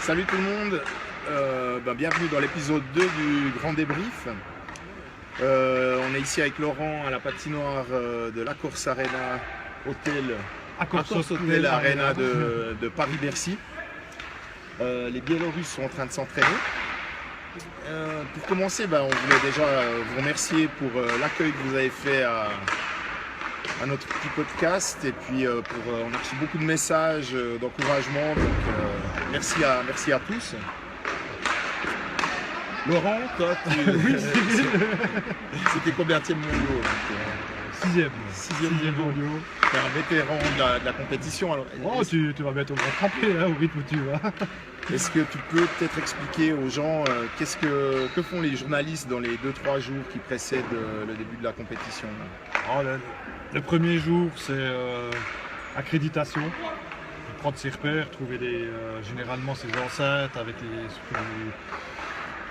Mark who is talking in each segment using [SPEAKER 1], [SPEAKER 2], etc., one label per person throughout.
[SPEAKER 1] Salut tout le monde, bienvenue dans l'épisode 2 du Grand Débrief. On est ici avec Laurent à la patinoire de l'Accors Arena Hotel, Hotel Arena de Paris-Bercy. Les Biélorusses sont en train de s'entraîner. Pour commencer, on voulait déjà vous remercier pour l'accueil que vous avez fait à notre petit podcast, et puis on a reçu beaucoup de messages d'encouragement, donc merci à tous. Laurent, toi, c'était combienième mondiaux? Sixième mondiaux. Tu es un vétéran de la compétition. Alors,
[SPEAKER 2] tu vas bientôt me rattraper au rythme où tu vas.
[SPEAKER 1] Est-ce que tu peux peut-être expliquer aux gens que font les journalistes dans les 2-3 jours qui précèdent le début de la compétition?
[SPEAKER 2] Le premier jour, c'est accréditation, prendre ses repères, trouver généralement ses enceintes avec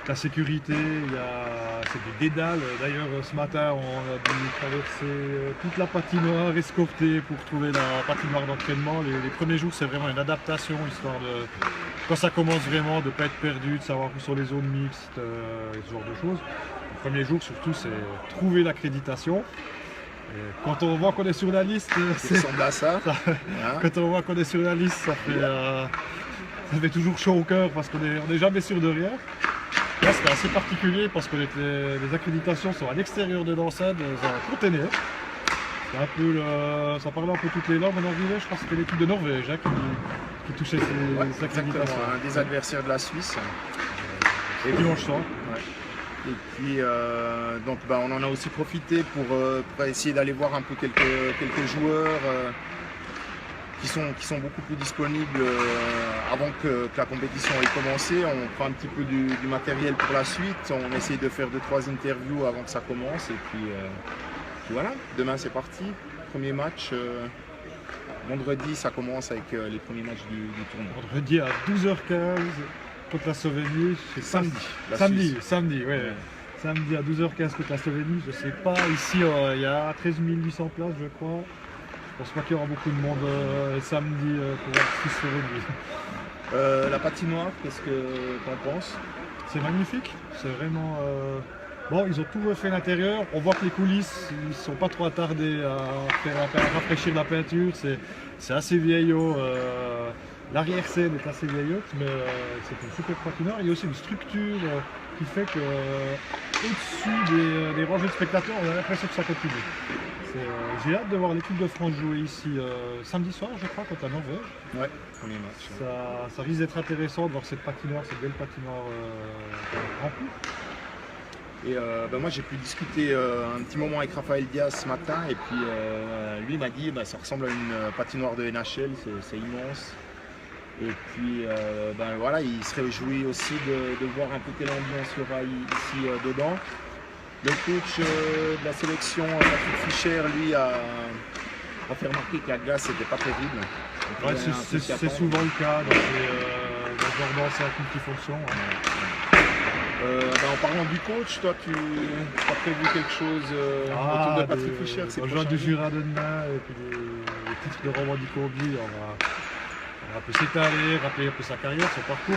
[SPEAKER 2] la sécurité. C'est du dédale. D'ailleurs, ce matin, on a dû traverser toute la patinoire, escorter pour trouver la patinoire d'entraînement. Les premiers jours, c'est vraiment une adaptation, histoire de, quand ça commence vraiment, de ne pas être perdu, de savoir où sont les zones mixtes, et ce genre de choses. Le premier jour, surtout, c'est trouver l'accréditation. Quand on voit qu'on est sur la liste,
[SPEAKER 1] ça ressemble à ça.
[SPEAKER 2] Quand on voit qu'on est sur la liste, ça fait toujours chaud au cœur parce qu'on n'est jamais sûr de rien. Là, c'était assez particulier parce que les accréditations sont à l'extérieur de l'enceinte dans un container. Ça parlait un peu toutes les langues en anglais. Je crois que c'était l'équipe de Norvège qui touchait ces accréditations.
[SPEAKER 1] Un des adversaires de la Suisse.
[SPEAKER 2] Et dimanche soir.
[SPEAKER 1] Ouais. Et puis on en a aussi profité pour essayer d'aller voir un peu quelques joueurs qui sont beaucoup plus disponibles avant que la compétition ait commencé. On prend un petit peu du matériel pour la suite. On essaye de faire 2-3 interviews avant que ça commence. Et puis voilà, demain c'est parti. Premier match. Vendredi ça commence avec les premiers matchs du tournoi.
[SPEAKER 2] Vendredi à 12h15. Contre la Slovénie, c'est samedi, ouais. Samedi à 12h15 contre la Slovénie, je sais pas, ici il y a 13 800 places je crois. Je pense pas qu'il y aura beaucoup de monde samedi pour voir Suisse-Slovénie.
[SPEAKER 1] La patinoire, qu'est-ce que tu en penses?
[SPEAKER 2] C'est magnifique, c'est vraiment... Bon, ils ont tout refait l'intérieur, on voit que les coulisses, ils sont pas trop attardés à rafraîchir la peinture, c'est assez vieillot. L'arrière-scène est assez vieillotte, mais c'est une super patinoire. Il y a aussi une structure qui fait que au-dessus des rangées de spectateurs, on a l'impression que ça continue. J'ai hâte de voir l'équipe de France jouer ici samedi soir, je crois, contre la Norvège.
[SPEAKER 1] Ouais, premier match.
[SPEAKER 2] Ça risque d'être intéressant de voir cette belle patinoire remplie.
[SPEAKER 1] Et moi j'ai pu discuter un petit moment avec Raphaël Diaz ce matin, et puis lui m'a dit ça ressemble à une patinoire de NHL, c'est immense. Et puis il se réjouit aussi de voir un peu quelle ambiance il y aura ici dedans. Le coach de la sélection, Patrick Fischer, lui a fait remarquer que la glace n'était pas terrible.
[SPEAKER 2] Ouais, c'est souvent le cas dans ce genre d'enceinte qui fonctionne.
[SPEAKER 1] En parlant du coach, toi tu as prévu quelque chose autour de Patrick Fischer?
[SPEAKER 2] C'est le genre du Jura de demain et puis les titres de Roman Ducombi. On va un peu s'étaler, rappeler un peu sa carrière, son parcours.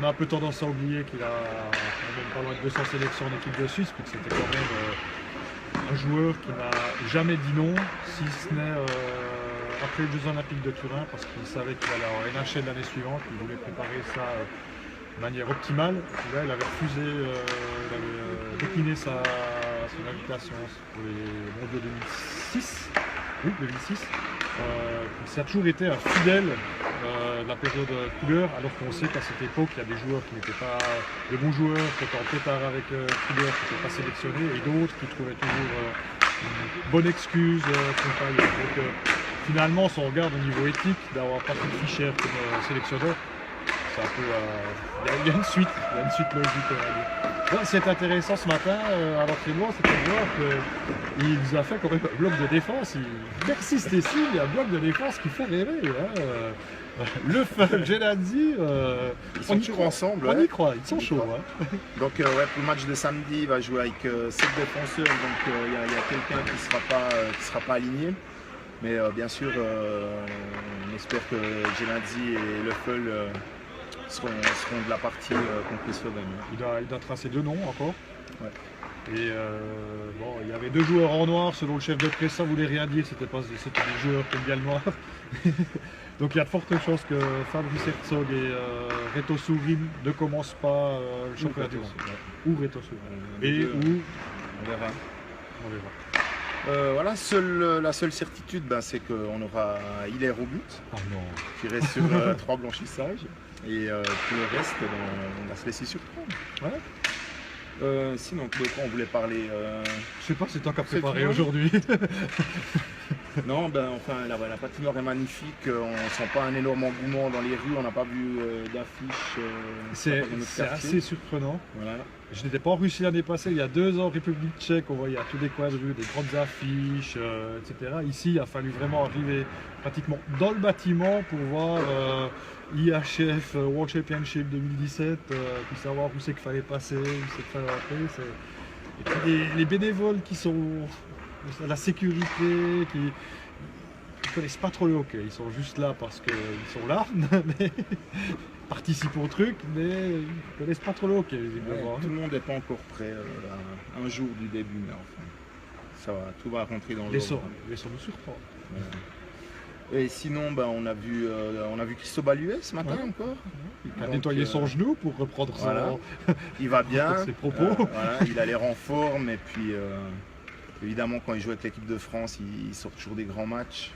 [SPEAKER 2] On a un peu tendance à oublier qu'il a même pas loin de 200 sélections en équipe de Suisse, puis que c'était quand même un joueur qui n'a jamais dit non, si ce n'est après les Jeux Olympiques de Turin, parce qu'il savait qu'il allait en NHL l'année suivante, il voulait préparer ça de manière optimale. Et là, il avait refusé, il avait décliné son invitation pour les mondiaux 2006. Oui, 2006. Ça a toujours été un fidèle de la période couleur, alors qu'on sait qu'à cette époque, il y a des joueurs qui n'étaient pas des bons joueurs, qui étaient en pétard avec couleur, qui n'étaient pas sélectionnés, et d'autres qui trouvaient toujours une bonne excuse pour pas y aller. Donc finalement, si on regarde au niveau éthique, d'avoir Patrick Fischer comme sélectionneur, c'est un peu, il y a une suite logique. C'est intéressant ce matin à l'entraînement, c'est de voir qu'il nous a fait quand même un bloc de défense. Il persiste ici, il y a un bloc de défense qui fait rêver. Le fun, Geladzi,
[SPEAKER 1] ils sont toujours ensemble.
[SPEAKER 2] On y croit, ils sont chauds.
[SPEAKER 1] Donc pour le match de samedi, il va jouer avec 7 défenseurs, donc il y a quelqu'un qui ne sera pas aligné. Mais bien sûr, on espère que Geladzi et Leffel seront de la partie contre les Slovènes.
[SPEAKER 2] Il doit tracer 2 noms encore.
[SPEAKER 1] Ouais.
[SPEAKER 2] Et bon, il y avait 2 joueurs en noir, selon le chef de presse, ça voulait rien dire, c'était des joueurs qui aiment bien le noir. Donc il y a de fortes chances que Fabrice Herzog et Reto Sourin ne commencent pas le championnat du monde. Ou Reto Sourin. Et où
[SPEAKER 1] on verra.
[SPEAKER 2] On verra.
[SPEAKER 1] Voilà, la seule certitude, c'est qu'on aura Hilaire au but, qui reste sur 3 blanchissages, et tout le reste, on va se laisser surprendre.
[SPEAKER 2] Ouais.
[SPEAKER 1] Sinon, de quoi on voulait parler
[SPEAKER 2] Je sais pas, c'est toi qui as préparé aujourd'hui.
[SPEAKER 1] Non, enfin, la patinoire est magnifique, on sent pas un énorme engouement dans les rues, on n'a pas vu d'affiches.
[SPEAKER 2] C'est assez surprenant.
[SPEAKER 1] Voilà.
[SPEAKER 2] Je n'étais pas en Russie l'année passée, il y a 2 ans, République tchèque, on voyait à tous les coins de rue des grandes affiches, etc. Ici, il a fallu vraiment arriver pratiquement dans le bâtiment pour voir IHF World Championship 2017, puis savoir où c'est qu'il fallait passer, où c'est qu'il fallait rentrer. Et puis les bénévoles qui sont à la sécurité, qui ne connaissent pas trop le hockey, ils sont juste là parce qu'ils sont là, mais participent au truc, mais ils ne connaissent pas trop le hockey.
[SPEAKER 1] Tout le monde n'est pas encore prêt un jour du début, mais enfin, ça va, tout va rentrer dans l'ordre.
[SPEAKER 2] Les sons nous surprennent.
[SPEAKER 1] Et sinon, on a vu Christo Baluet ce matin encore.
[SPEAKER 2] Il a nettoyé son genou pour reprendre
[SPEAKER 1] il va bien,
[SPEAKER 2] ses propos.
[SPEAKER 1] Il a l'air en forme, et puis évidemment quand il joue avec l'équipe de France, il sort toujours des grands matchs.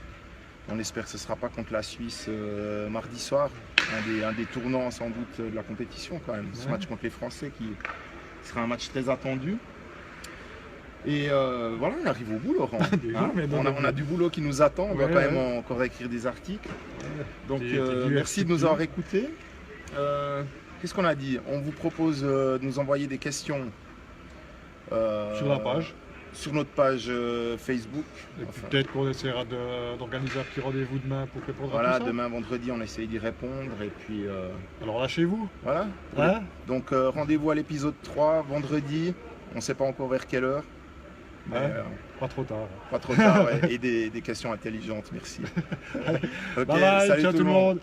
[SPEAKER 1] On espère que ce ne sera pas contre la Suisse mardi soir, un des tournants sans doute de la compétition quand même. Ce match contre les Français qui sera un match très attendu. Et voilà, on arrive au bout, Laurent. On a du boulot qui nous attend, on va quand même encore écrire des articles. Donc merci de nous avoir écoutés. Qu'est-ce qu'on a dit? On vous propose de nous envoyer des questions
[SPEAKER 2] sur la page.
[SPEAKER 1] Sur notre page Facebook.
[SPEAKER 2] Peut-être qu'on essaiera d'organiser un petit rendez-vous demain pour répondre à tout ça.
[SPEAKER 1] Demain vendredi, on essaye d'y répondre. Et puis,
[SPEAKER 2] alors lâchez-vous.
[SPEAKER 1] Voilà. Donc rendez-vous à l'épisode 3, vendredi. On ne sait pas encore vers quelle heure.
[SPEAKER 2] Pas trop tard.
[SPEAKER 1] Pas trop tard, et des questions intelligentes, merci.
[SPEAKER 2] Bye,
[SPEAKER 1] salut
[SPEAKER 2] ciao tout le monde.